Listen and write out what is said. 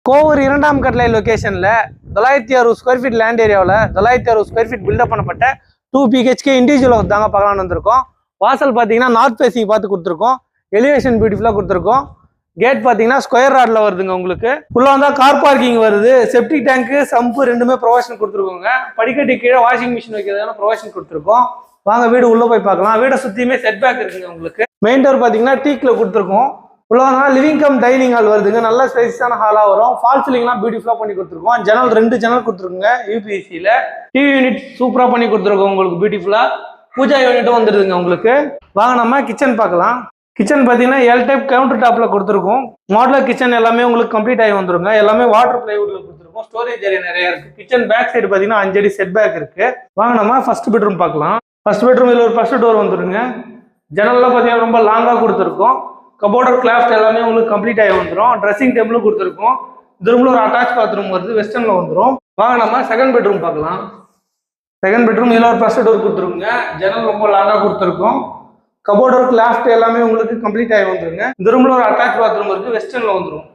கோவூர் 2ஆம் கட்டளை லொகேஷன்ல 960 square feet land ஏரியாவில் 960 ஸ்கொயர் ஃபீட் பில்டப் பண்ணப்பட்ட 2 BHK இண்டிவிஜுவல் ஹவுஸ் தாங்க பார்க்கலாம்னு வந்திருக்கோம். வாசல் பார்த்தீங்கன்னா நார்த் ஃபேசிங் பார்த்து கொடுத்துருக்கோம். எலிவேஷன் பியூட்டிஃபுல்லாக கொடுத்துருக்கோம். கேட் பார்த்தீங்கன்னா ஸ்கொயர் ராட்ல வருதுங்க. உங்களுக்கு உள்ள வந்தால் கார் பார்க்கிங் வருது. செப்டிக் டேங்க்கு சம்பு ரெண்டுமே ப்ரொவிஷன் கொடுத்துருக்கோங்க. படிக்கட்டு கீழே வாஷிங் மிஷின் வைக்கிறதான ப்ரொவிஷன் கொடுத்துருக்கோம். வாங்க வீடு உள்ள போய் பார்க்கலாம். வீடை சுற்றியுமே செட் பேக் இருக்குங்க. உங்களுக்கு மெயின் டோர் பார்த்தீங்கன்னா டீக்ல கொடுத்துருக்கோம். உள்ள வந்தால் லிவிங் கம் டைனிங் ஹால் வருதுங்க. நல்ல ஸ்பேஸான ஹாலாக வரும். ஃபால் சீலிங்லாம் பியூட்டிஃபுல்லாக பண்ணி கொடுத்துருக்கோம். ஜன்னல் 2 ஜன்னல் கொடுத்துருக்குங்க. யூபிஎஸ்சியில் டிவி யூனிட் சூப்பராக பண்ணி கொடுத்துருக்கோம். உங்களுக்கு பியூட்டிஃபுல்லாக பூஜா யூனிட்டும் வந்துடுதுங்க. உங்களுக்கு வாங்க நம்ம கிச்சன் பார்க்கலாம். கிச்சன் பார்த்தீங்கன்னா எல் டைப் கவுண்டர் டாப்பில் கொடுத்துருக்கோம். மாடலர் கிச்சன் எல்லாமே உங்களுக்கு கம்ப்ளீட் ஆகி வந்துருங்க. எல்லாமே வாட்டர் பிளைவுட்ல கொடுத்துருக்கோம். ஸ்டோரேஜ் ஏரியா நிறைய இருக்கு. கிச்சன் பேக் சைடு பார்த்தீங்கன்னா 5 அடி செட் பேக் இருக்கு. வாங்க நம்ம ஃபர்ஸ்ட் பெட்ரூம் பார்க்கலாம். ஃபர்ஸ்ட் பெட்ரூம் இதில் ஒரு ஃபர்ஸ்ட் டோர் வந்துருங்க. ஜன்னல்லாம் பார்த்தீங்கன்னா ரொம்ப லாங்காக கொடுத்துருக்கோம். கபோர்டர் கிளாஸ்ட் எல்லாமே உங்களுக்கு கம்ப்ளீட் ஆகி வந்துடும். ட்ரெஸ்ஸிங் டேபிளும் கொடுத்துருக்கோம். இந்த ரூம்ல ஒரு அட்டாச் பாத்ரூம் வருது. வெஸ்டர்ன்ல வந்துடும். வாங்க நம்ம செகண்ட் பெட்ரூம் பார்க்கலாம். செகண்ட் பெட்ரூம் இதில் ஒரு ஃபர்ஸ்ட் டோர் கொடுத்துருக்குங்க. ஜன்னல் ரொம்ப லாங்காக கொடுத்துருக்கோம். கபோர்டர் கிளாஸ்ட் எல்லாமே உங்களுக்கு கம்ப்ளீட் ஆகி வந்துருங்க. இந்த ரூம்ல ஒரு அட்டாச் பாத்ரூம் இருக்கு. வெஸ்டர்ன்ல வந்துடும்.